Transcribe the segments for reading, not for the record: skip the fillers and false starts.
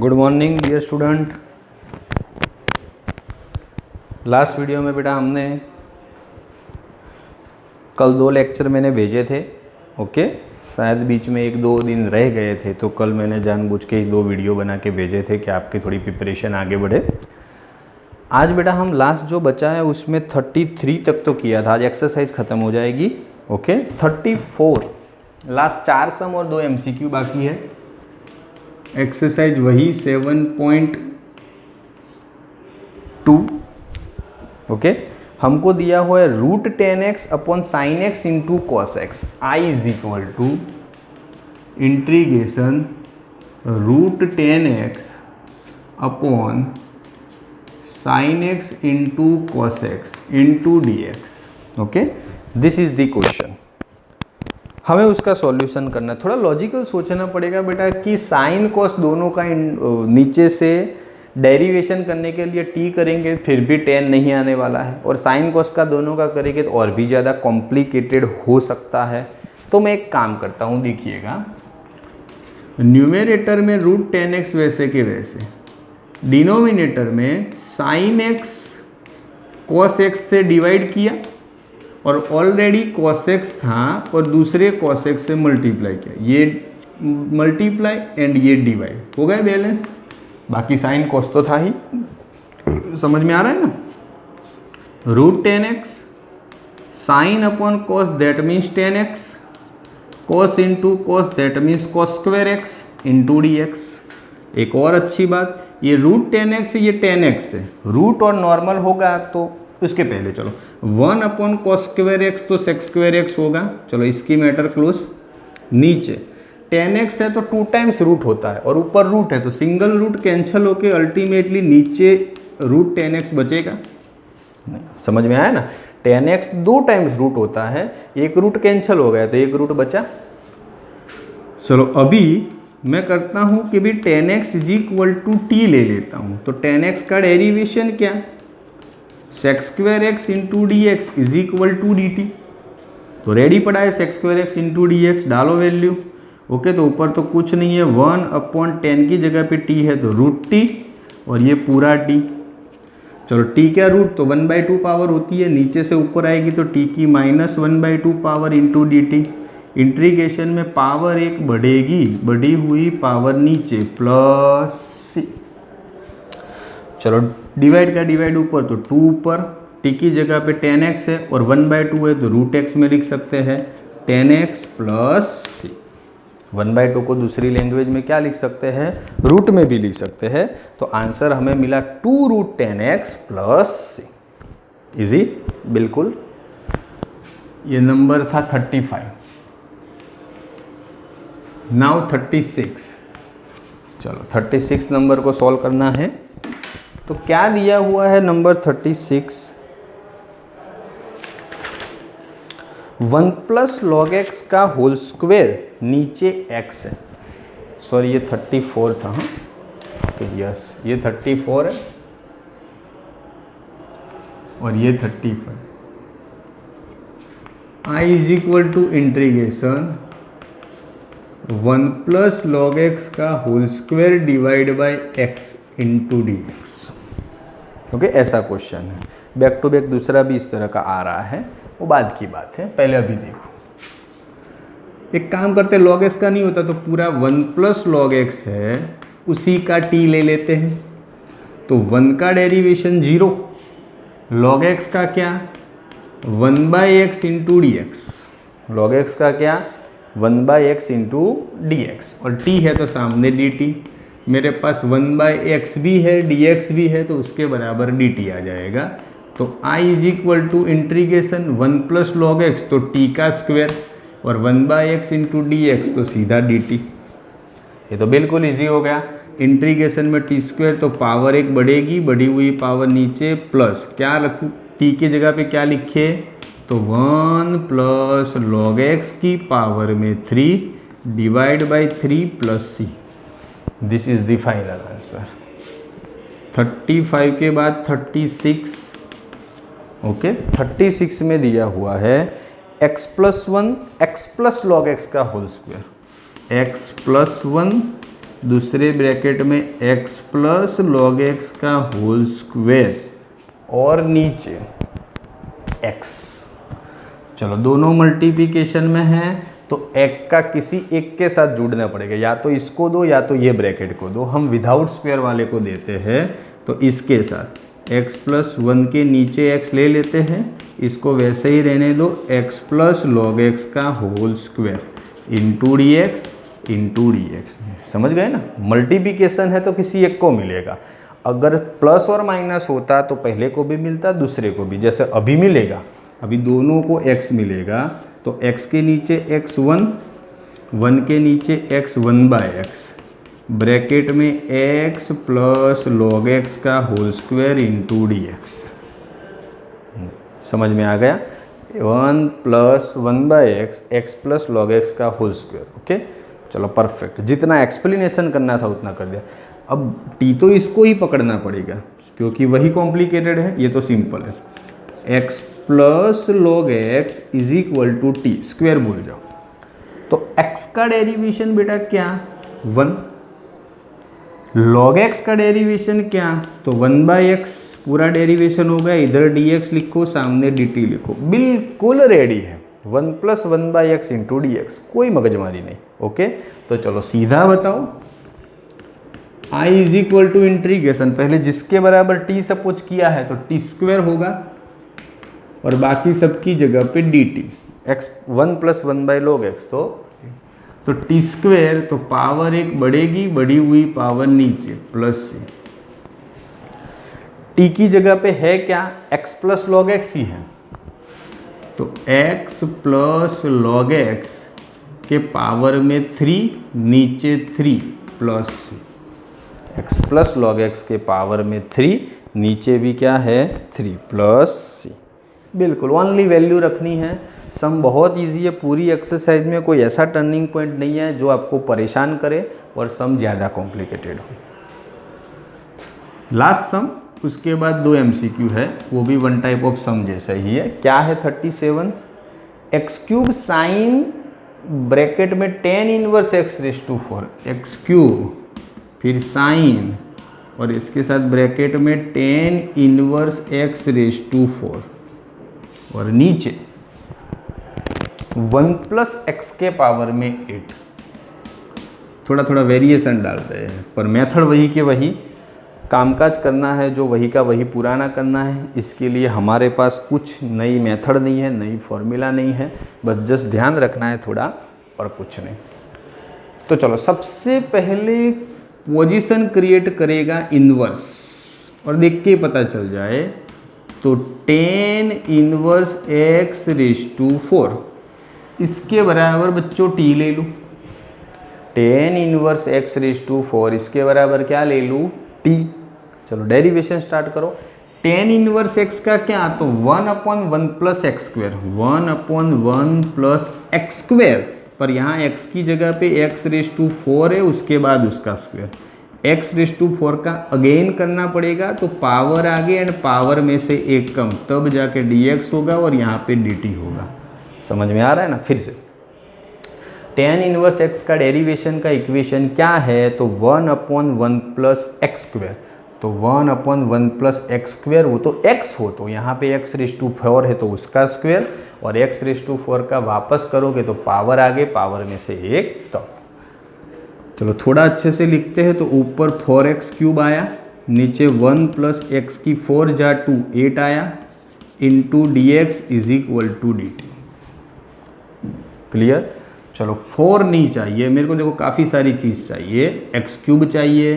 Good morning dear student. Last video में बेटा हमने कल 2 लेक्चर मैंने भेजे थे। ओके, शायद बीच में 1-2 दिन रह गए थे, तो कल मैंने जानबूझ के 1-2 वीडियो बना के भेजे थे कि आपकी थोड़ी प्रिपरेशन आगे बढ़े। आज बेटा हम लास्ट जो बचा है उसमें 33 तक तो किया था, आज एक्सरसाइज ख़त्म हो जाएगी। ओके, 34 लास्ट 4 सम और 2 MCQ बाकी है। एक्सरसाइज वही 7.2। ओके, हमको दिया हुआ है √10x upon sin x into cos x। I is equal to integration √10x upon sin x into cos x into dx। Okay, this is the question. हमें उसका सॉल्यूशन करना है। थोड़ा लॉजिकल सोचना पड़ेगा बेटा कि साइन कॉस दोनों का नीचे से डेरिवेशन करने के लिए t करेंगे फिर भी 10 नहीं आने वाला है, और साइन कॉस का दोनों का करेंगे तो और भी ज़्यादा कॉम्प्लिकेटेड हो सकता है। तो मैं एक काम करता हूँ, देखिएगा, न्यूमरेटर में √10x वैसे के वैसे, डिनोमिनेटर में साइन x cos x से डिवाइड किया और ऑलरेडी cos x था और दूसरे cos x से मल्टीप्लाई किया, ये मल्टीप्लाई एंड ये डिवाइड हो गए बैलेंस। बाकी साइन cos तो था ही, समझ में आ रहा है ना। √10x sine upon cos that means 10x, cos into cos that means cos square x into dx। एक और अच्छी बात, ये √10x ये 10x है, रूट और नॉर्मल होगा तो उसके पहले चलो 1 अपॉन cos स्क्वायर x तो sec स्क्वायर x होगा। चलो इसकी मैटर क्लोज। नीचे 10x है तो 2 टाइम्स रूट होता है और ऊपर रूट है तो सिंगल रूट कैंसिल होके अल्टीमेटली नीचे √10x बचेगा। समझ में आया ना, 10x 2 टाइम्स रूट होता है, एक रूट कैंसिल हो गया तो एक रूट बचा। चलो अभी मैं करता हूँ कि भी 10x is equal to T ले लेता हूँ, तो 10x का डेरिवेशन क्या, sec square x into D X is equal to D T. तो रेडी पड़ा है sec square x into D X, डालो वैल्यू। ओके, तो ऊपर तो कुछ नहीं है, 1/10 की जगह पे t है तो √t और ये पूरा t। चलो t क्या रूट, तो 1/2 पावर होती है, नीचे से ऊपर आएगी तो t की -1/2 power into d t. Integration में पावर एक बढ़ेगी, बढ़ी हुई पावर नीचे प्लस c। चलो डिवाइड का डिवाइड ऊपर तो 2 ऊपर, t की जगह पे 10x है और 1/2 है तो √x में लिख सकते हैं 10x प्लस c। 1/2 को दूसरी लैंग्वेज में क्या लिख सकते हैं, रूट में भी लिख सकते हैं। तो आंसर हमें मिला 2√10x प्लस c। इजी, बिल्कुल। ये नंबर था 35। नाउ 36। चलो 36 नंबर को सॉल्व करना है। तो क्या दिया हुआ है नंबर 36, 1 + log x का होल स्क्वायर नीचे x है। सॉरी ये 34 था, हाँ यस ये 34 है और ये 35। i is equal to integration 1 + log x का whole square divide by x into D x. Okay, ऐसा क्वेश्चन है। बैक टू बैक दूसरा भी इस तरह का आ रहा है, वो बाद की बात है, पहले अभी देखो। एक काम करते, log x का नहीं होता तो पूरा 1 + log x है, उसी का t ले लेते हैं। तो 1 का डेरिवेशन 0, log x का क्या 1/x into D x. Log X का क्या 1/x इंटू डी एक्स, और t है तो सामने dt। मेरे पास 1/x भी है dx भी है तो उसके बराबर dt आ जाएगा। तो i is equal to integration 1 + log x तो t का स्क्वायर और 1/x इंटू डी एक्स तो सीधा dt। ये तो बिल्कुल इजी हो गया। इंटीग्रेशन में t स्क्वायर तो पावर एक बढ़ेगी, बढ़ी हुई पावर नीचे प्लस क्या रखूँ, t की जगह पे क्या लिखे तो 1 + log x की पावर में 3 divide by 3 plus c। This is the final answer. 35 के बाद 36। ओके, 36 में दिया हुआ है x + 1 x + log x का होल स्क्वायर, x + 1 दूसरे ब्रैकेट में x प्लस लॉग एक्स का होल स्क्वायर और नीचे x। चलो दोनों मल्टीप्लिकेशन में है तो एक का किसी एक के साथ जुड़ना पड़ेगा, या तो इसको दो या तो ये ब्रैकेट को दो। हम विदाउट स्क्वायर वाले को देते हैं तो इसके साथ x प्लस 1 के नीचे x ले लेते हैं, इसको वैसे ही रहने दो, x प्लस लॉग एक्स का whole square into D X into D X. समझ गए ना, मल्टीप्लिकेशन है तो किसी एक को मिलेगा। अगर प्लस और माइनस होता तो पहले को भी मिलता दूसरे को भी, जैसे अभी मिलेगा, अभी दोनों को x मिलेगा तो x के नीचे x1, 1 के नीचे x1 बाय एक्स, ब्रैकेट में x प्लस लॉग एक्स का whole square into D X. समझ में आ गया, 1 plus 1 by X, X plus log X का होल स्क्वायर। ओके चलो परफेक्ट, जितना एक्सप्लेनेशन करना था उतना कर दिया। अब t तो इसको ही पकड़ना पड़ेगा क्योंकि वही कॉम्प्लिकेटेड है, ये तो सिंपल है। x plus log X is equal to T, square भूल जाओ। तो x का डेरिवेशन बेटा क्या, 1, लॉग एक्स का डेरिवेशन क्या, तो 1 बाय एक्स पूरा डेरिवेशन हो गया, इधर dx लिखो सामने dt लिखो, बिल्कुल रेडी है। 1 plus 1 by X into D X, कोई मगजमारी नहीं। ओके तो चलो सीधा बताओ, i is equal to integration, पहले जिसके बराबर t सपोज किया है तो t स्क्वायर होगा और बाकी सबकी जगह पे dt, x 1 plus 1 by log x तो टी स्क्वायर, तो पावर एक बढ़ेगी, बढ़ी हुई पावर नीचे प्लस से, टी की जगह पे है क्या, x प्लस लॉग एक्स ही है, तो x प्लस लॉग एक्स के पावर में 3, नीचे 3 प्लस सी, x प्लस लॉग एक्स के पावर में 3, नीचे भी क्या है 3 प्लस सी। बिल्कुल ओनली वैल्यू रखनी है। सम बहुत इजी है, पूरी एक्सरसाइज में कोई ऐसा टर्निंग पॉइंट नहीं है जो आपको परेशान करे और सम ज़्यादा कॉम्प्लिकेटेड हो। लास्ट सम, उसके बाद 2 MCQ है, वो भी वन टाइप ऑफ सम जैसा ही है। क्या है 37, एक्स क्यूब साइन ब्रैकेट में 10 inverse X raise to 4, X cube फिर साइन और इसके साथ ब्रैकेट में 10 इनवर्स एक्स रेस टू 4 और नीचे 1 प्लस एक्स के पावर में 8। थोड़ा थोड़ा वेरिएशन डाल रहे हैं पर मेथड वही के वही, कामकाज करना है जो वही का वही पुराना करना है। इसके लिए हमारे पास कुछ नई मेथड नहीं है, नई फॉर्मूला नहीं है, बस जस्ट ध्यान रखना है थोड़ा और कुछ नहीं। तो चलो सबसे पहले पोजीशन क्रिएट करेगा इनवर्स और देख के पता चल जाए, तो 10 इनवर्स एक्स रेस टू 4, इसके बराबर बच्चों t ले लूँ, 10 इनवर्स एक्स रेस टू 4 इसके बराबर क्या ले लूँ t। चलो डेरिवेशन स्टार्ट करो। 10 इनवर्स x का क्या, तो 1/1 plus x square, 1/1 plus x square, पर यहाँ x की जगह पे x रेस टू 4 है, उसके बाद उसका स्क्वायर, x रेस टू 4 का अगेन करना पड़ेगा, तो पावर आगे एंड पावर में से एक कम, तब जाके dx होगा और यहाँ पे dt होगा। समझ में आ रहा है ना, फिर से 10 इनवर्स x का डेरिवेशन का इक्वेशन क्या है, तो 1/1 प्लस एक्स स्क्वायर, तो 1/1 प्लस एक्स स्क्वायर, वो तो x हो, तो यहाँ पे x रेस टू 4 है तो उसका स्क्वायर, और x रेस टू 4 का वापस करोगे तो पावर आगे पावर में से एक कम। चलो थोड़ा अच्छे से लिखते हैं, तो ऊपर 4x क्यूब आया, नीचे 1 प्लस एक्स की 4 जा 2 8 आया, into D X is equal to D T. Clear. चलो 4 नहीं चाहिए मेरे को, देखो काफ़ी सारी चीज़ चाहिए, एक्स क्यूब चाहिए,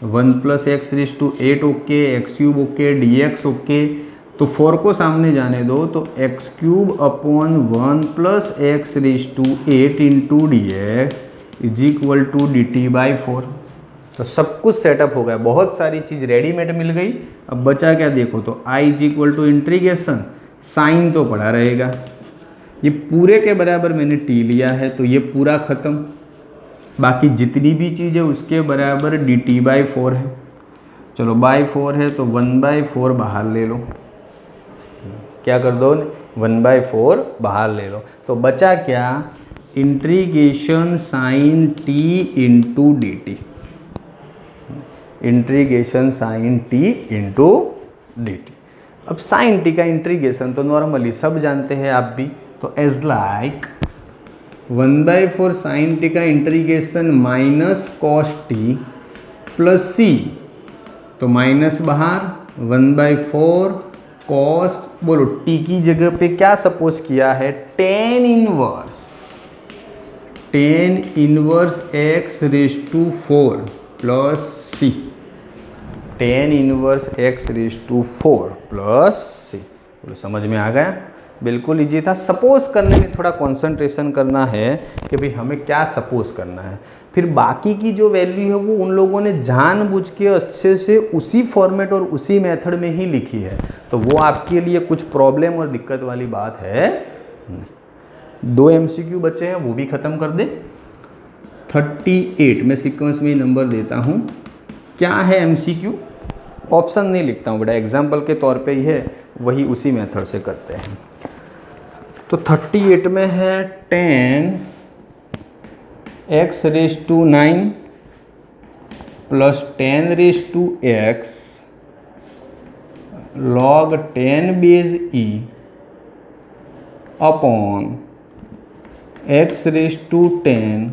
1 plus X raise to 8 okay, X cube okay, D x okay, तो 4 को सामने जाने दो, तो X cube upon 1 plus X raise to 8 into D X is equal to D T by 4। तो सब कुछ सेटअप हो गया, बहुत सारी चीज़ रेडीमेड मिल गई। अब बचा क्या देखो, तो I is equal to integration, sine तो पड़ा रहेगा, ये पूरे के बराबर मैंने टी लिया है तो ये पूरा ख़त्म, बाकी जितनी भी चीज़ है उसके बराबर डी टी बाई 4 है। चलो बाई 4 है तो 1/4 बाहर ले लो, क्या कर दो 1/4 बाहर ले लो, तो बचा क्या, integration sine t into d t. Integration sine t into d t. अब साइन टी का इंटीग्रेशन तो नॉर्मली सब जानते हैं आप भी, तो एज लाइक 1/4 साइन टी का integration minus cos t plus c, तो माइनस बाहर 1/4 कॉस, बोलो टी की जगह पे क्या सपोज किया है, tan inverse x raise to 4 plus c, tan inverse x raise to 4 plus c. बोलो समझ में आ गया? बिल्कुल इजी था। सपोज करने में थोड़ा कंसंट्रेशन करना है कि भाई हमें क्या सपोज करना है, फिर बाकी की जो वैल्यू है वो उन लोगों ने जानबूझ के अच्छे से उसी फॉर्मेट और उसी मेथड में ही लिखी है, तो वो आपके लिए कुछ प्रॉब्लम और दिक्कत वाली बात है नहीं। 2 MCQ बचे हैं, वो भी ख़त्म कर दे। 38 मैं सीक्वेंस में ही नंबर देता हूँ। क्या है MCQ? ऑप्शन नहीं लिखता हूँ बेटा, एग्जाम्पल के तौर पे ही है, वही उसी मेथड से करते हैं। तो 38 में है 10 x raise to 9 plus 10 raise to x log 10 base e upon x raise to 10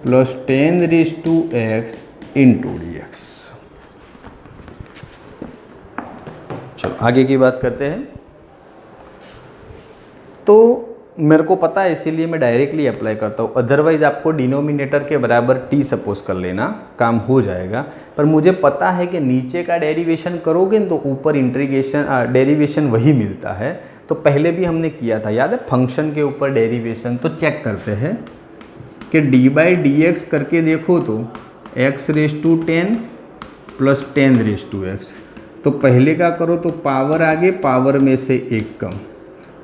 plus 10 raise to x into D X. चलो आगे की बात करते हैं। तो मेरे को पता है इसीलिए मैं डायरेक्टली अप्लाई करता हूँ, अदरवाइज आपको डिनोमिनेटर के बराबर t सपोज कर लेना, काम हो जाएगा। पर मुझे पता है कि नीचे का डेरिवेशन करोगे तो ऊपर इंटीग्रेशन डेरिवेशन वही मिलता है, तो पहले भी हमने किया था, याद है, फंक्शन के ऊपर डेरिवेशन। तो चेक करते हैं कि d/dx करके देखो तो x raise to 10 plus 10 raise to x, तो पहले का करो तो पावर आगे, पावर में से एक कम,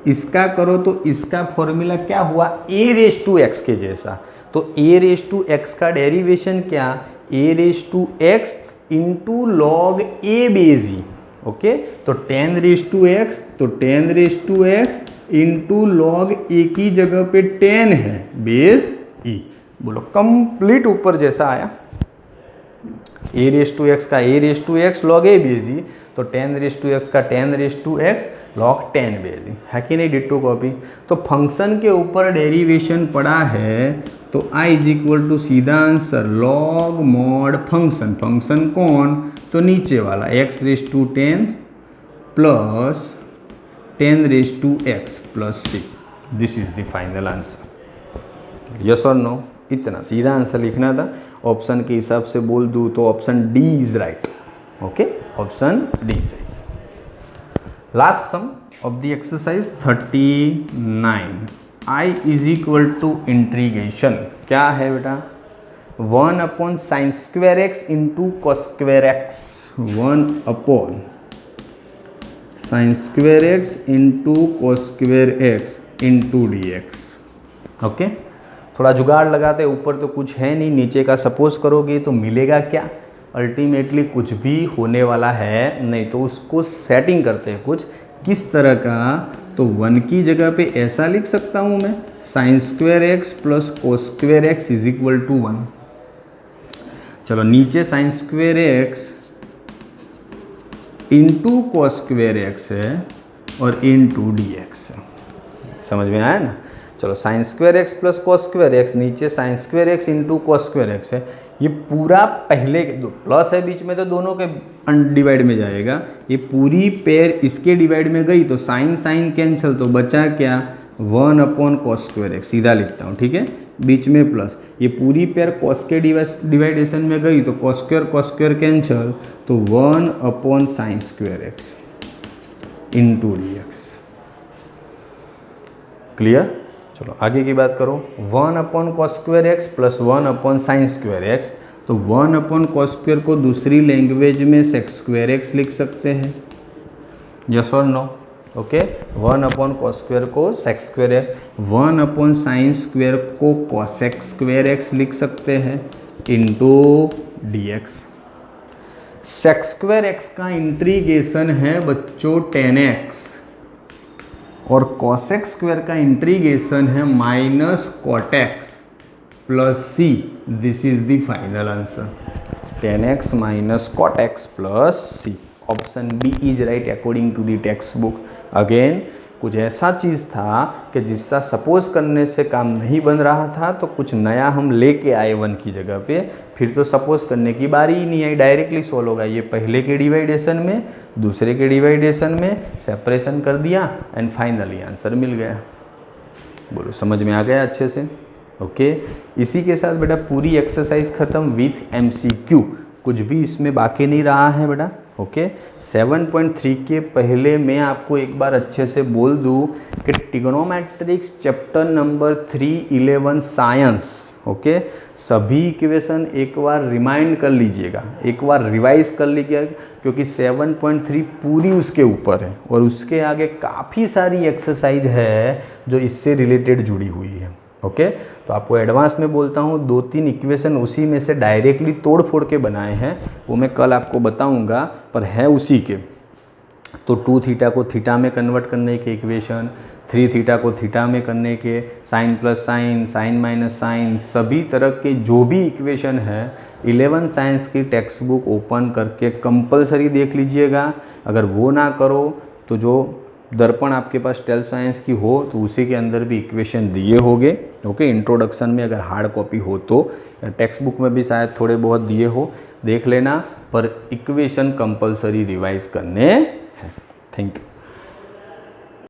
इसका करो तो इसका फॉर्मूला क्या हुआ, a रेज टू x के जैसा। तो a रेज टू x का डेरिवेशन क्या, a raise to x into log a base e। Okay, तो 10 रेज टू x, तो 10 raise to x into log a की जगह पे 10 है बेस e। बोलो कंप्लीट ऊपर जैसा आया, a रेज टू x का a रेज टू x लॉग a बेज e, तो 10 रेज टू x का 10 रेज टू x लॉग 10 बेज e, है कि नहीं, डिट्टो कॉपी। तो फंक्शन के ऊपर डेरिवेशन पड़ा है, तो i इज इक्वल टू सीधा answer log mod function, function कौन, तो नीचे वाला x raise to 10 plus 10 raise to x plus c। This is the final answer. Yes और नो, इतना सीधा आंसर लिखना था। ऑप्शन के हिसाब से बोल दूँ तो option D is right. Okay, option D सही। Last sum of the exercise 39, i is equal to integration क्या है बेटा, 1 upon sine square x into cos square x, 1 upon sine square x into cos square x into D x. Okay, थोड़ा जुगाड़ लगाते, ऊपर तो कुछ है नहीं, नीचे का सपोज करोगे तो मिलेगा क्या, अल्टीमेटली कुछ भी होने वाला है नहीं। तो उसको सेटिंग करते हैं कुछ किस तरह का, तो 1 की जगह पे ऐसा लिख सकता हूँ मैं, sine square x plus cos square X is equal to 1। चलो नीचे sine square x into cos square x है और इंटू डी एक्स है, समझ में आया ना। चलो sine square x plus cos square x, नीचे sine square x into cos square x है, ये पूरा पहले प्लस है बीच में तो दोनों के डिवाइड में जाएगा, ये पूरी पेयर इसके डिवाइड में गई तो साइन साइन कैंसिल, तो बचा क्या, 1 अपॉन कॉस स्क्वायर एक्स, सीधा लिखता हूँ, ठीक है, बीच में प्लस, ये पूरी पेयर कॉस के डिवाइडेशन में गई तो कॉस स्क्वायर कैंसिल, तो 1 upon sine square x into D x. Clear. चलो आगे की बात करो, 1 upon cos square x plus 1 upon sine square x, तो 1 अपॉन कॉस स्क्वायर को दूसरी लैंग्वेज में सेक स्क्वायर एक्स लिख सकते हैं, यस और no. Okay, 1 upon cos square को sec square x, 1 upon sine square को कॉसेक स्क्वायर एक्स लिख सकते हैं into D x. Sec square x का इंटीग्रेशन है बच्चों 10x और कॉसेक स्क्वायर का इंटीग्रेशन है minus cot x plus c. This is the final answer. 10x minus cot x plus c. Option B is right according to the textbook. Again कुछ ऐसा चीज़ था कि जिसका सपोज करने से काम नहीं बन रहा था, तो कुछ नया हम लेके आए 1 की जगह पे, फिर तो सपोज करने की बारी ही नहीं आई, डायरेक्टली सोल्व होगा। ये पहले के डिवाइडेशन में, दूसरे के डिवाइडेशन में सेपरेशन कर दिया एंड फाइनली आंसर मिल गया। बोलो समझ में आ गया अच्छे से? ओके, इसी के साथ बेटा पूरी एक्सरसाइज खत्म विथ MCQ। कुछ भी इसमें बाकी नहीं रहा है बेटा। ओके, 7.3 के पहले मैं आपको एक बार अच्छे से बोल दूं कि ट्रिग्नोमेट्रिक्स चैप्टर नंबर 311 साइंस, ओके, सभी इक्वेशन एक बार रिमाइंड कर लीजिएगा, एक बार रिवाइज कर लीजिएगा, क्योंकि 7.3 पूरी उसके ऊपर है और उसके आगे काफ़ी सारी एक्सरसाइज है जो इससे रिलेटेड जुड़ी हुई है। ओके, तो आपको एडवांस में बोलता हूँ 2-3 इक्वेशन उसी में से डायरेक्टली तोड़ फोड़ के बनाए हैं, वो मैं कल आपको बताऊँगा, पर है उसी के। तो 2 थीटा को थीटा में कन्वर्ट करने के इक्वेशन, 3 थीटा को थीटा में करने के, sine plus sine, sine minus sine, सभी तरह के जो भी इक्वेशन है 11 साइंस की टेक्स्ट बुक ओपन करके कंपलसरी देख लीजिएगा। अगर वो ना करो तो जो दर्पण आपके पास 12 साइंस की हो तो उसी के अंदर भी इक्वेशन दिए होंगे। ओके, इंट्रोडक्शन में अगर हार्ड कॉपी हो तो, टेक्स्ट बुक में भी शायद थोड़े बहुत दिए हो, देख लेना, पर इक्वेशन कंपलसरी रिवाइज करने हैं। Thank you.